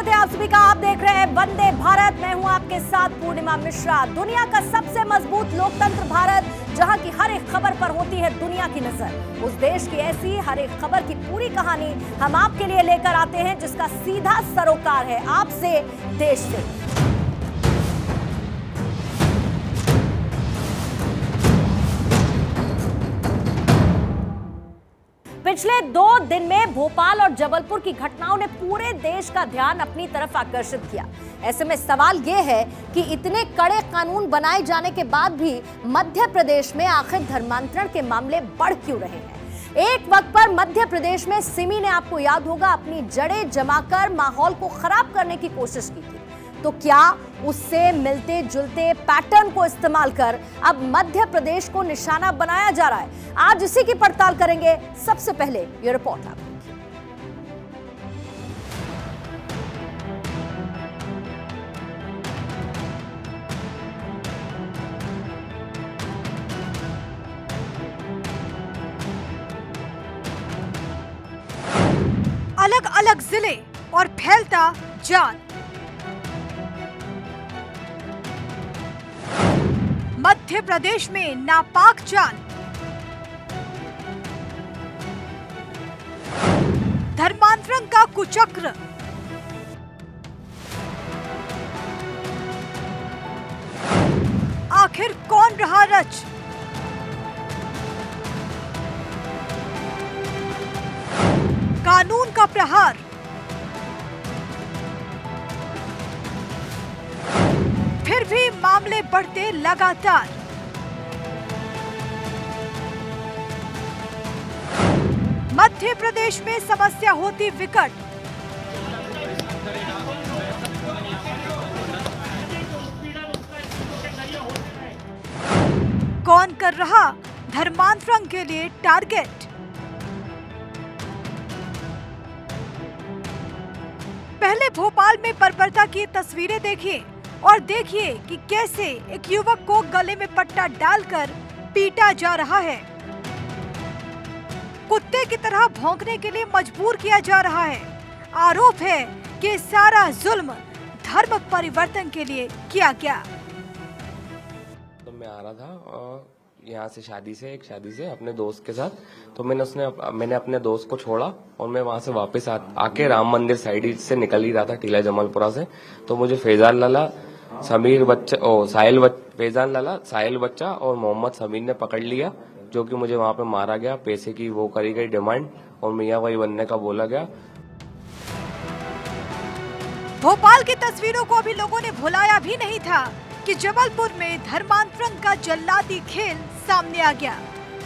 स्वागत है आप सभी का। आप देख रहे हैं वंदे भारत। मैं हूं आपके साथ पूर्णिमा मिश्रा। दुनिया का सबसे मजबूत लोकतंत्र भारत, जहां की हर एक खबर पर होती है दुनिया की नजर। उस देश की ऐसी हर एक खबर की पूरी कहानी हम आपके लिए लेकर आते हैं, जिसका सीधा सरोकार है आपसे, देश से। पिछले 2 दिन में भोपाल और जबलपुर की घटनाओं ने पूरे देश का ध्यान अपनी तरफ आकर्षित किया। ऐसे में सवाल यह है कि इतने कड़े कानून बनाए जाने के बाद भी मध्य प्रदेश में आखिर धर्मांतरण के मामले बढ़ क्यों रहे हैं। एक वक्त पर मध्य प्रदेश में सिमी ने, आपको याद होगा, अपनी जड़ें जमाकर माहौल को खराब करने की कोशिश की थी। तो क्या उससे मिलते जुलते पैटर्न को इस्तेमाल कर अब मध्य प्रदेश को निशाना बनाया जा रहा है? आज इसी की पड़ताल करेंगे। सबसे पहले ये रिपोर्ट आपको। अलग अलग जिले और फैलता जाल। मध्य प्रदेश में नापाक जाल। धर्मांतरण का कुचक्र। आखिर कौन रहा रच? कानून का प्रहार। फिर भी मामले बढ़ते लगातार। मध्य प्रदेश में समस्या होती विकट। कौन कर रहा धर्मांतरण के लिए टारगेट? पहले भोपाल में बर्बरता की तस्वीरें देखिए और देखिए कि कैसे एक युवक को गले में पट्टा डालकर पीटा जा रहा है। कुत्ते की तरह भौंकने के लिए मजबूर किया जा रहा है। आरोप है कि सारा जुल्म धर्म परिवर्तन के लिए किया गया। तो मैं आ रहा था यहाँ से एक शादी से अपने दोस्त के साथ, तो मैंने अपने दोस्त को छोड़ा और मैं वहाँ से वापस आके राम मंदिर साइड से निकल ही रहा था, टीला जमालपुरा से। तो मुझे फैजान लाला, साहिल बच्चा और मोहम्मद समीर ने पकड़ लिया, जो कि मुझे वहाँ पे मारा गया। पैसे की वो करी गई डिमांड और मियाँ भाई बनने का बोला गया। भोपाल की तस्वीरों को अभी लोगों ने भुलाया भी नहीं था कि जबलपुर में धर्मांतरण का जल्लादी खेल सामने आ गया।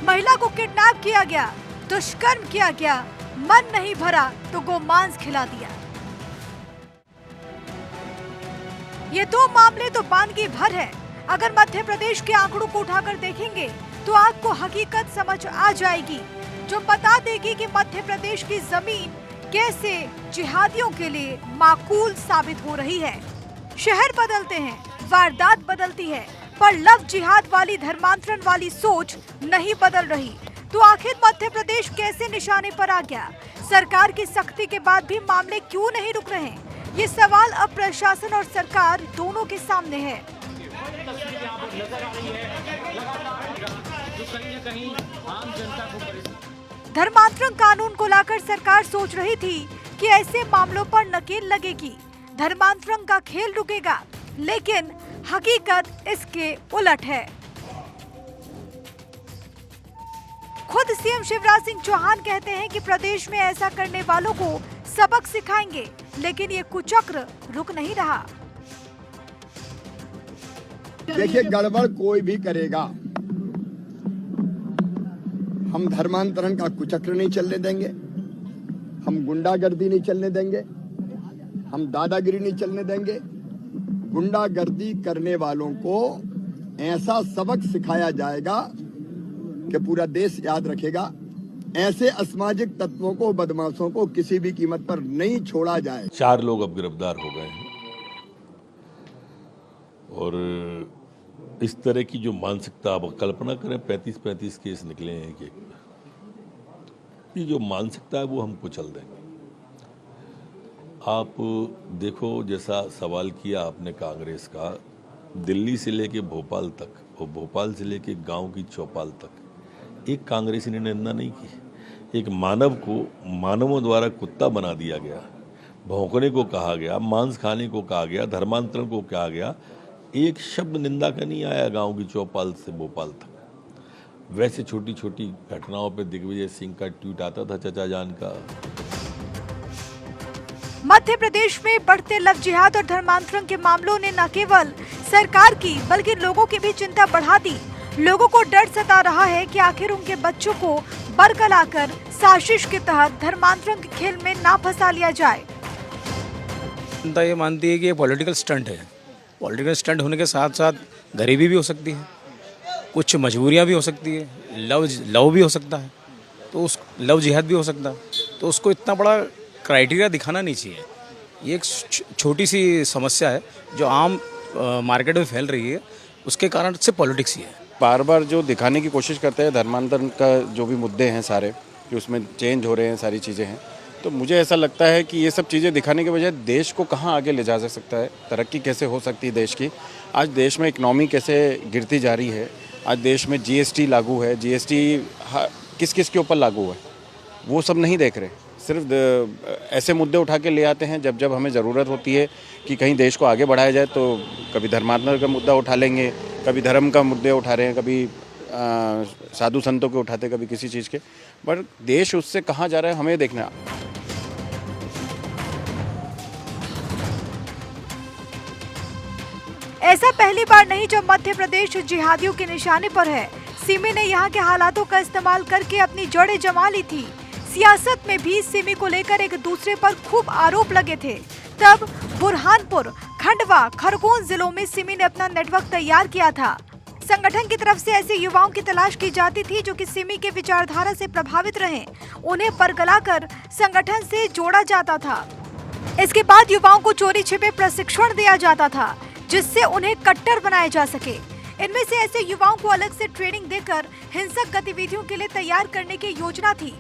महिला को किडनैप किया गया, दुष्कर्म किया गया, मन नहीं भरा तो गोमांस खिला दिया। ये 2 मामले तो बानगी भर है। अगर मध्य प्रदेश के आंकड़ों को उठाकर देखेंगे तो आपको हकीकत समझ आ जाएगी, जो बता देगी कि मध्य प्रदेश की जमीन कैसे जिहादियों के लिए माकूल साबित हो रही है। शहर बदलते हैं, वारदात बदलती है, पर लव जिहाद वाली, धर्मांतरण वाली सोच नहीं बदल रही। तो आखिर मध्य प्रदेश कैसे निशाने पर आ गया? सरकार की सख्ती के बाद भी मामले क्यों नहीं रुक रहे? ये सवाल अब प्रशासन और सरकार दोनों के सामने है। धर्मांतरण कानून को लाकर सरकार सोच रही थी कि ऐसे मामलों पर नकेल लगेगी, धर्मांतरण का खेल रुकेगा, लेकिन हकीकत इसके उलट है। खुद सीएम शिवराज सिंह चौहान कहते हैं कि प्रदेश में ऐसा करने वालों को सबक सिखाएंगे, लेकिन ये कुचक्र रुक नहीं रहा। देखिए, गड़बड़ कोई भी करेगा, हम धर्मांतरण का कुचक्र नहीं चलने देंगे, हम गुंडागर्दी नहीं चलने देंगे, हम दादागिरी नहीं चलने देंगे। गुंडागर्दी करने वालों को ऐसा सबक सिखाया जाएगा कि पूरा देश याद रखेगा। ऐसे असामाजिक तत्वों को, बदमाशों को किसी भी कीमत पर नहीं छोड़ा जाए। 4 लोग अब गिरफ्तार हो गए हैं और इस तरह की जो मानसिकता, अब कल्पना करें 35 केस निकले हैं कि ये जो मानसिकता है वो हम कुचल देंगे। आप देखो, जैसा सवाल किया आपने कांग्रेस का, दिल्ली से लेके भोपाल तक और भोपाल से लेके गांव की चौपाल तक एक कांग्रेसी ने निंदा नहीं की। एक मानव को मानवों द्वारा कुत्ता बना दिया गया, भौंकने को कहा गया, मांस खाने को कहा गया, धर्मांतरण को कहा गया, एक शब्द निंदा का नहीं आया गांव की चौपाल से भोपाल तक। वैसे छोटी छोटी घटनाओं पे दिग्विजय सिंह का ट्वीट आता था, चचा जान का। मध्य प्रदेश में बढ़ते लव जिहाद और धर्मांतरण के मामलों ने न केवल सरकार की बल्कि लोगों की भी चिंता बढ़ा दी। लोगों को डर सता रहा है कि आखिर उनके बच्चों को बरगलाकर साजिश के तहत धर्मांतरण के खेल में ना फंसा लिया जाए। जनता ये मानती है कि ये पॉलिटिकल स्टंट है। पॉलिटिकल स्टंट होने के साथ साथ गरीबी भी हो सकती है, कुछ मजबूरियां भी हो सकती है, लव भी हो सकता है, तो उस लव जिहाद भी हो सकता है। तो उसको इतना बड़ा क्राइटेरिया दिखाना नहीं चाहिए। ये एक छोटी सी समस्या है जो आम मार्केट में फैल रही है, उसके कारण से पॉलिटिक्स ही है। बार बार जो दिखाने की कोशिश करते हैं धर्मांतरण का जो भी मुद्दे हैं सारे, कि उसमें चेंज हो रहे हैं, सारी चीज़ें हैं, तो मुझे ऐसा लगता है कि ये सब चीज़ें दिखाने के बजाय देश को कहाँ आगे ले जा सकता है, तरक्की कैसे हो सकती है देश की। आज देश में इकनॉमी कैसे गिरती जा रही है, आज देश में जीएसटी लागू है, जीएसटी किस किस के ऊपर लागू है वो सब नहीं देख रहे। सिर्फ ऐसे मुद्दे उठा के ले आते हैं जब हमें ज़रूरत होती है कि कहीं देश को आगे बढ़ाया जाए, तो कभी धर्मांतरण का मुद्दा उठा लेंगे, कभी धर्म का मुद्दे उठा रहे हैं, कभी साधु संतों के उठाते, कभी किसी चीज़ के। पर देश उससे कहाँ जा रहा है हमें देखना। ऐसा पहली बार नहीं जब मध्य प्रदेश जिहादियों के निशाने पर है। सिमी ने यहाँ के हालातों का इस्तेमाल करके अपनी जड़ें जमा ली थी। सियासत में भी सिमी को लेकर एक दूसरे पर खूब आरोप लगे थे। तब बुरहानपुर, खंडवा, खरगोन जिलों में सिमी ने अपना नेटवर्क तैयार किया था। संगठन की तरफ से ऐसे युवाओं की तलाश की जाती थी जो कि सिमी के विचारधारा से प्रभावित रहें। उन्हें बरगलाकर संगठन से जोड़ा जाता था। इसके बाद युवाओं को चोरी छिपे प्रशिक्षण दिया जाता था जिससे उन्हें कट्टर बनाया जा सके। इनमें से ऐसे युवाओं को अलग से ट्रेनिंग देकर हिंसक गतिविधियों के लिए तैयार करने की योजना थी।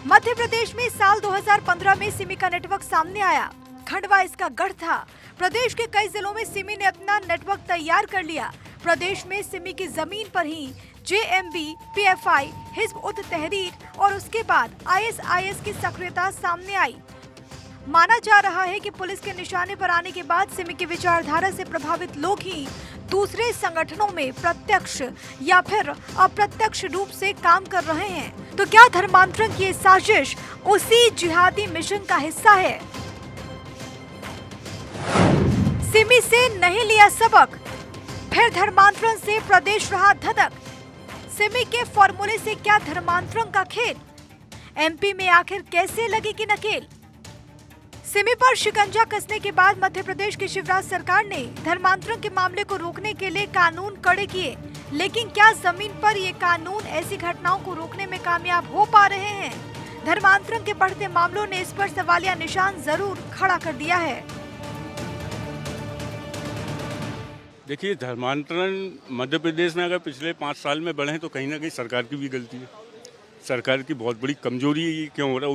मध्य प्रदेश में साल 2015 में सिमी का नेटवर्क सामने आया। खंडवा इसका गढ़ था। प्रदेश के कई जिलों में सिमी ने अपना नेटवर्क तैयार कर लिया। प्रदेश में सिमी की जमीन पर ही जेएमबी, पीएफआई, हिज्ब उत तहरीर और उसके बाद आईएसआईएस की सक्रियता सामने आई। माना जा रहा है कि पुलिस के निशाने पर आने के बाद सिमी की विचारधारा से प्रभावित लोग ही दूसरे संगठनों में प्रत्यक्ष या फिर अप्रत्यक्ष रूप से काम कर रहे हैं। तो क्या धर्मांतरण की साजिश उसी जिहादी मिशन का हिस्सा है? सिमी से नहीं लिया सबक, फिर धर्मांतरण से प्रदेश रहा धधक। सिमी के फॉर्मूले से क्या धर्मांतरण का खेल? एमपी में आखिर कैसे लगेगी नकेल? सिमी पर शिकंजा कसने के बाद मध्य प्रदेश की शिवराज सरकार ने धर्मांतरण के मामले को रोकने के लिए कानून कड़े किए, लेकिन क्या जमीन पर ये कानून ऐसी घटनाओं को रोकने में कामयाब हो पा रहे हैं? धर्मांतरण के बढ़ते मामलों ने इस पर सवालिया निशान जरूर खड़ा कर दिया है। देखिए, धर्मांतरण मध्य प्रदेश में अगर पिछले 5 साल में बढ़े हैं तो कहीं ना कहीं सरकार की भी गलती है। सरकार की बहुत बड़ी कमजोरी है। ये क्यों हो रहा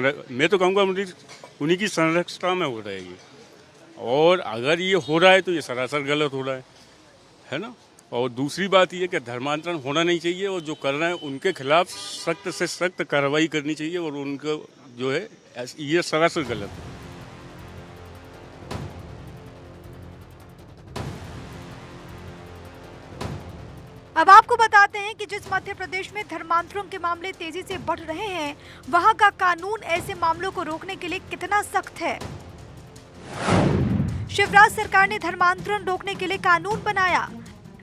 है? मैं तो कहूँगा उन्हीं की संरचना में हो रहा है ये। और अगर ये हो रहा है तो ये सरासर गलत हो रहा है ना। और दूसरी बात ये कि धर्मांतरण होना नहीं चाहिए और जो कर रहे हैं उनके खिलाफ सख्त से सख्त कार्रवाई करनी चाहिए और उनका जो है ये सरासर गलत है। अब आपको बताते हैं कि जिस मध्य प्रदेश में धर्मांतरण के मामले तेजी से बढ़ रहे हैं, वहां का कानून ऐसे मामलों को रोकने के लिए कितना सख्त है। शिवराज सरकार ने धर्मांतरण रोकने के लिए कानून बनाया।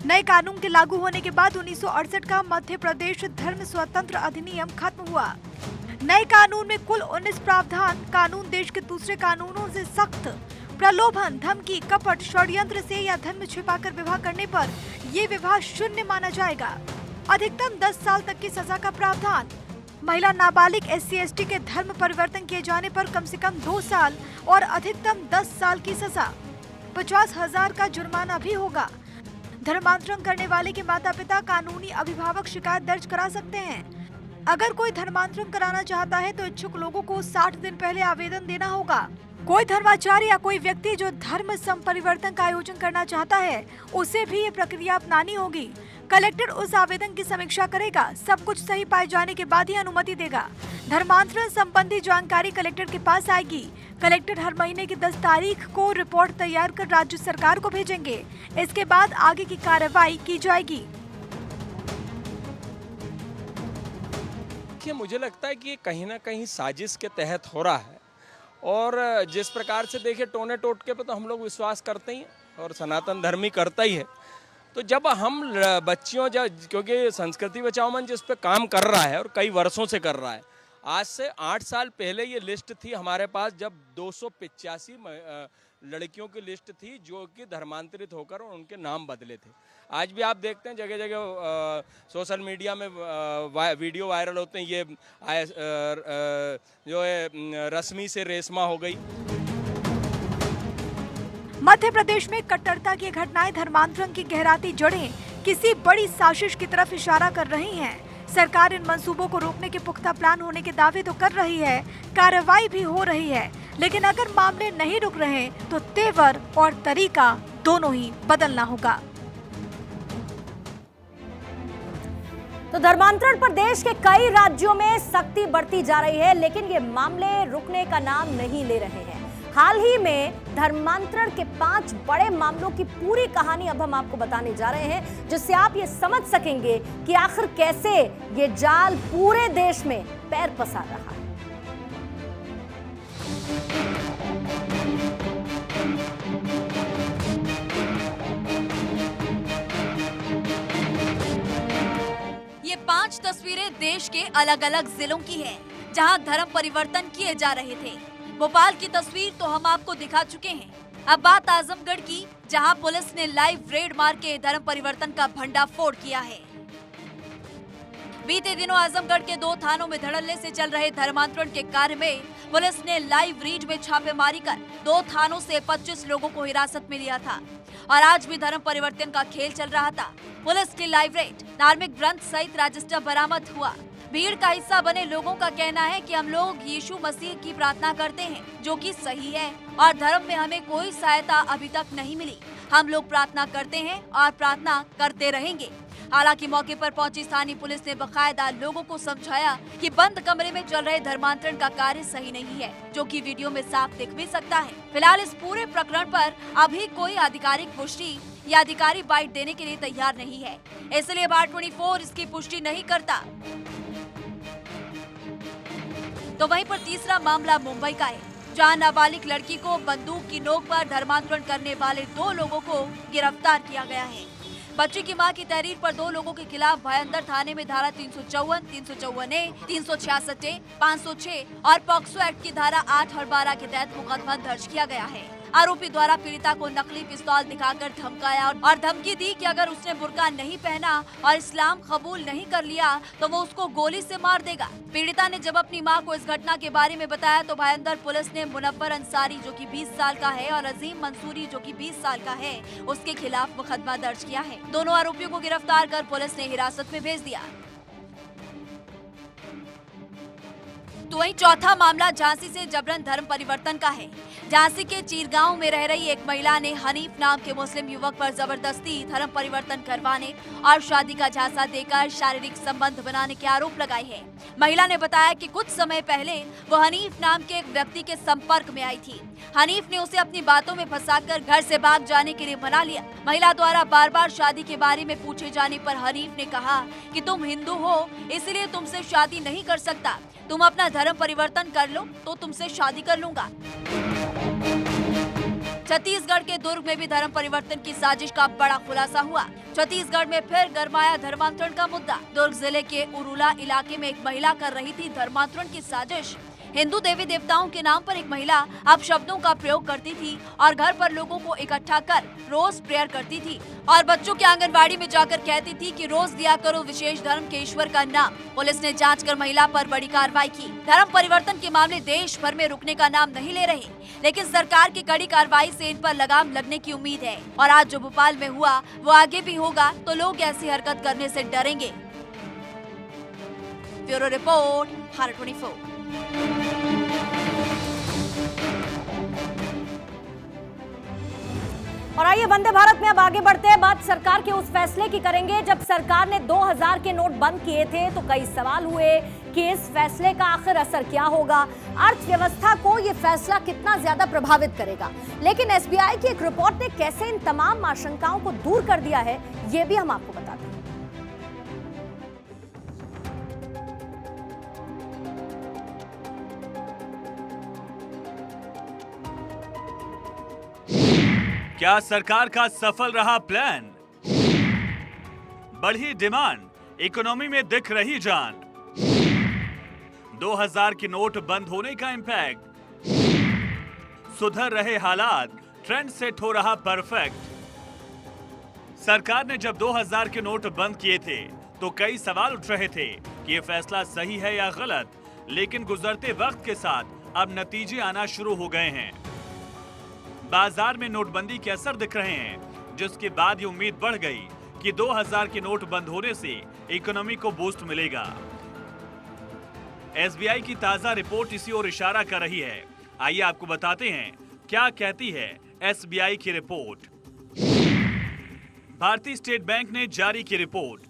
नए कानून के लागू होने के बाद 1968 का मध्य प्रदेश धर्म स्वतंत्र अधिनियम खत्म हुआ। नए कानून में कुल 19 प्रावधान। कानून देश के दूसरे कानूनों से सख्त। प्रलोभन, धमकी, कपट, षड्यंत्र से या धर्म छिपाकर विवाह करने पर ये विवाह शून्य माना जाएगा। अधिकतम 10 साल तक की सजा का प्रावधान। महिला नाबालिग SC/ST के धर्म परिवर्तन किए जाने पर कम से कम 2 साल और अधिकतम 10 साल की सजा। 50,000 का जुर्माना भी होगा। धर्मांतरण करने वाले के माता पिता कानूनी अभिभावक शिकायत दर्ज करा सकते हैं। अगर कोई धर्मांतरण कराना चाहता है तो इच्छुक लोगों को 60 दिन पहले आवेदन देना होगा। कोई धर्माचार्य या कोई व्यक्ति जो धर्म संपरिवर्तन का आयोजन करना चाहता है, उसे भी ये प्रक्रिया अपनानी होगी। कलेक्टर उस आवेदन की समीक्षा करेगा, सब कुछ सही पाए जाने के बाद ही अनुमति देगा। धर्मांतरण संबंधी जानकारी कलेक्टर के पास आएगी। कलेक्टर हर महीने की 10 तारीख को रिपोर्ट तैयार कर राज्य सरकार को भेजेंगे। इसके बाद आगे की कार्रवाई की जाएगी। देखिए, मुझे लगता है कि ये कहीं ना कहीं साजिश के तहत हो रहा है और जिस प्रकार से देखिए टोने टोटके पे तो हम लोग विश्वास करते ही हैं और सनातन धर्मी करता ही है। तो जब हम बच्चियों क्योंकि संस्कृति बचाओ मंच इस पे काम कर रहा है और कई वर्षों से कर रहा है। आज से 8 साल पहले ये लिस्ट थी हमारे पास, जब 285 लड़कियों की लिस्ट थी जो कि धर्मांतरित होकर और उनके नाम बदले थे। आज भी आप देखते हैं जगह जगह सोशल मीडिया में वीडियो वायरल होते हैं, ये जो है रश्मि से रेशमा हो गई। मध्य प्रदेश में कट्टरता की घटनाएं धर्मांतरण की गहराती जड़ें किसी बड़ी साजिश की तरफ इशारा कर रही हैं। सरकार इन मंसूबों को रोकने के पुख्ता प्लान होने के दावे तो कर रही है, कार्रवाई भी हो रही है, लेकिन अगर मामले नहीं रुक रहे तो तेवर और तरीका दोनों ही बदलना होगा। तो धर्मांतरण पर देश के कई राज्यों में सख्ती बढ़ती जा रही है, लेकिन ये मामले रुकने का नाम नहीं ले रहे हैं। हाल ही में धर्मांतरण के 5 बड़े मामलों की पूरी कहानी अब हम आपको बताने जा रहे हैं, जिससे आप ये समझ सकेंगे कि आखिर कैसे ये जाल पूरे देश में पैर पसार रहा है। ये 5 तस्वीरें देश के अलग अलग जिलों की हैं, जहां धर्म परिवर्तन किए जा रहे थे। भोपाल की तस्वीर तो हम आपको दिखा चुके हैं। अब बात आजमगढ़ की, जहां पुलिस ने लाइव रेड मार के धर्म परिवर्तन का भंडाफोड़ किया है। बीते दिनों आजमगढ़ के 2 थानों में धड़ल्ले से चल रहे धर्मांतरण के कार्य में पुलिस ने लाइव रीड में छापेमारी कर 2 थानों से 25 लोगों को हिरासत में लिया था और आज भी धर्म परिवर्तन का खेल चल रहा था। पुलिस की लाइव रेड, धार्मिक ग्रंथ सहित रजिस्टर बरामद हुआ। भीड़ का हिस्सा बने लोगों का कहना है कि हम लोग यीशु मसीह की प्रार्थना करते हैं, जो कि सही है, और धर्म में हमें कोई सहायता अभी तक नहीं मिली। हम लोग प्रार्थना करते हैं और प्रार्थना करते रहेंगे। हालांकि मौके पर पहुंची स्थानीय पुलिस ने बकायदा लोगों को समझाया कि बंद कमरे में चल रहे धर्मांतरण का कार्य सही नहीं है, जो कि वीडियो में साफ दिख भी सकता है। फिलहाल इस पूरे प्रकरण पर अभी कोई आधिकारिक पुष्टि या अधिकारी बाइट देने के लिए तैयार नहीं है, इसलिए भारत 24 इसकी पुष्टि नहीं करता। तो वहीं पर तीसरा मामला मुंबई का है, जहां नाबालिग लड़की को बंदूक की नोक पर धर्मांतरण करने वाले 2 लोगों को गिरफ्तार किया गया है। बच्ची की मां की तहरीर पर 2 लोगों के खिलाफ भयंदर थाने में धारा 354, 354A, 366, 506 और पॉक्सो एक्ट की धारा 8 और 12 के तहत मुकदमा दर्ज किया गया है। आरोपी द्वारा पीड़िता को नकली पिस्तौल दिखाकर धमकाया और धमकी दी कि अगर उसने बुर्का नहीं पहना और इस्लाम कबूल नहीं कर लिया तो वो उसको गोली से मार देगा। पीड़िता ने जब अपनी मां को इस घटना के बारे में बताया तो भाईंदर पुलिस ने मुनव्वर अंसारी, जो कि 20 साल का है, और अजीम मंसूरी, जो कि 20 साल का है, उसके खिलाफ मुकदमा दर्ज किया है। दोनों आरोपियों को गिरफ्तार कर पुलिस ने हिरासत में भेज दिया। तो वहीं चौथा मामला झांसी से जबरन धर्म परिवर्तन का है। झांसी के चीरगांव में रह रही एक महिला ने हनीफ नाम के मुस्लिम युवक पर जबरदस्ती धर्म परिवर्तन करवाने और शादी का झांसा देकर शारीरिक संबंध बनाने के आरोप लगाए हैं। महिला ने बताया कि कुछ समय पहले वो हनीफ नाम के एक व्यक्ति के संपर्क में आई थी। हनीफ ने उसे अपनी बातों में फंसाकर घर से भाग जाने के लिए मना लिया। महिला द्वारा बार बार शादी के बारे में पूछे जाने पर हनीफ ने कहा कि तुम हिंदू हो, इसलिए तुमसे शादी नहीं कर सकता, तुम अपना धर्म परिवर्तन कर लो तो तुमसे शादी कर लूंगा। छत्तीसगढ़ के दुर्ग में भी धर्म परिवर्तन की साजिश का बड़ा खुलासा हुआ। छत्तीसगढ़ में फिर गरमाया धर्मांतरण का मुद्दा। दुर्ग जिले के उरुला इलाके में एक महिला कर रही थी धर्मांतरण की साजिश। हिंदू देवी देवताओं के नाम पर एक महिला अपशब्दों का प्रयोग करती थी और घर पर लोगों को इकट्ठा कर रोज प्रेयर करती थी और बच्चों के आंगनबाड़ी में जाकर कहती थी कि रोज दिया करो विशेष धर्म के ईश्वर का नाम। पुलिस ने जांच कर महिला पर बड़ी कार्रवाई की। धर्म परिवर्तन के मामले देश भर में रुकने का नाम नहीं ले रहे, लेकिन सरकार की कड़ी कार्रवाई से इन पर लगाम लगने की उम्मीद है और आज जो भोपाल में हुआ वो आगे भी होगा तो लोग ऐसी हरकत करने से डरेंगे। Bureau report, Bharat 24। और आइए वंदे भारत में अब आगे बढ़ते हैं। बात सरकार के उस फैसले की करेंगे जब सरकार ने 2000 के नोट बंद किए थे तो कई सवाल हुए कि इस फैसले का आखिर असर क्या होगा, अर्थव्यवस्था को यह फैसला कितना ज्यादा प्रभावित करेगा। लेकिन एसबीआई की एक रिपोर्ट ने कैसे इन तमाम आशंकाओं को दूर कर दिया है, यह भी हम आपको बताते हैं। क्या सरकार का सफल रहा प्लान? बढ़ी डिमांड, इकोनॉमी में दिख रही जान। 2000 के नोट बंद होने का इंपैक्ट, सुधर रहे हालात, ट्रेंड सेट हो रहा परफेक्ट। सरकार ने जब 2000 के नोट बंद किए थे तो कई सवाल उठ रहे थे कि यह फैसला सही है या गलत, लेकिन गुजरते वक्त के साथ अब नतीजे आना शुरू हो गए हैं। बाजार में नोटबंदी के असर दिख रहे हैं, जिसके बाद ये उम्मीद बढ़ गई कि 2000 के नोट बंद होने से इकोनॉमी को बूस्ट मिलेगा। एसबीआई की ताजा रिपोर्ट इसी ओर इशारा कर रही है। आइए आपको बताते हैं क्या कहती है एसबीआई की रिपोर्ट। भारतीय स्टेट बैंक ने जारी की रिपोर्ट।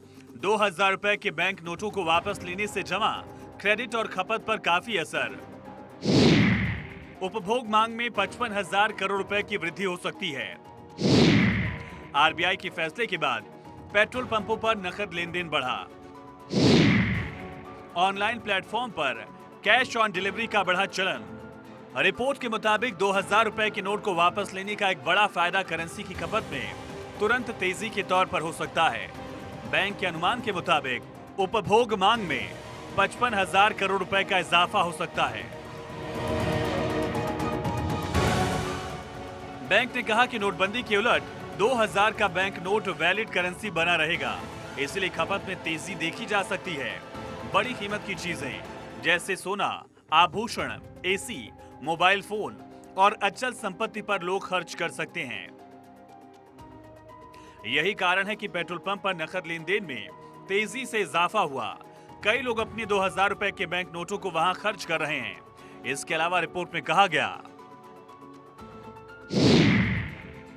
2000 रुपए के बैंक नोटों को वापस लेने से जमा क्रेडिट और खपत पर काफी असर। उपभोग मांग में 55,000 करोड़ रुपए की वृद्धि हो सकती है। आरबीआई के फैसले के बाद पेट्रोल पंपों पर नकद लेन देन बढ़ा। ऑनलाइन प्लेटफॉर्म पर कैश ऑन डिलीवरी का बढ़ा चलन। रिपोर्ट के मुताबिक 2000 रुपए के नोट को वापस लेने का एक बड़ा फायदा करेंसी की खपत में तुरंत तेजी के तौर पर हो सकता है। बैंक के अनुमान के मुताबिक उपभोग मांग में 55,000 करोड़ रुपए का इजाफा हो सकता है। बैंक ने कहा कि नोटबंदी के उलट 2000 का बैंक नोट वैलिड करेंसी बना रहेगा, इसलिए खपत में तेजी देखी जा सकती है। बड़ी कीमत की चीजें जैसे सोना, आभूषण, एसी, मोबाइल फोन और अचल संपत्ति पर लोग खर्च कर सकते हैं। यही कारण है कि पेट्रोल पंप पर नकद लेन देन में तेजी से इजाफा हुआ। कई लोग अपने 2000 रुपए के बैंक नोटों को वहां खर्च कर रहे हैं। इसके अलावा रिपोर्ट में कहा गया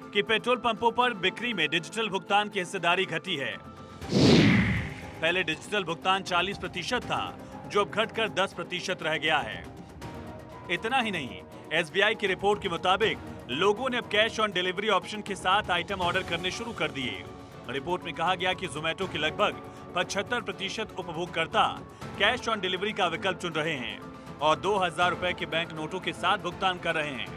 कि पेट्रोल पंपों पर बिक्री में डिजिटल भुगतान की हिस्सेदारी घटी है। पहले डिजिटल भुगतान 40% था, जो अब घटकर 10% रह गया है। इतना ही नहीं, एसबीआई की रिपोर्ट के मुताबिक लोगों ने अब कैश ऑन डिलीवरी ऑप्शन के साथ आइटम ऑर्डर करने शुरू कर दिए। रिपोर्ट में कहा गया कि जोमेटो के लगभग 75% उपभोगकर्ता कैश ऑन डिलीवरी का विकल्प चुन रहे हैं और 2000 रुपए के बैंक नोटों के साथ भुगतान कर रहे हैं।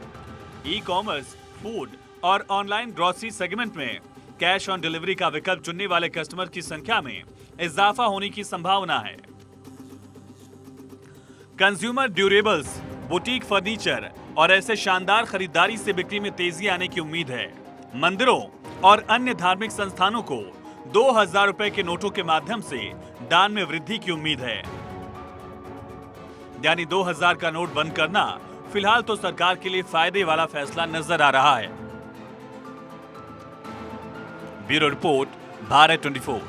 ई कॉमर्स, फूड और ऑनलाइन ग्रोसरी सेगमेंट में कैश ऑन डिलीवरी का विकल्प चुनने वाले कस्टमर की संख्या में इजाफा होने की संभावना है। कंज्यूमर ड्यूरेबल्स, बुटीक फर्नीचर और ऐसे शानदार खरीदारी से बिक्री में तेजी आने की उम्मीद है। मंदिरों और अन्य धार्मिक संस्थानों को 2000 रुपए के नोटों के माध्यम से दान में वृद्धि की उम्मीद है। यानी 2000 का नोट बंद करना फिलहाल तो सरकार के लिए फायदे वाला फैसला नजर आ रहा है। Bureau report, Bharat 24।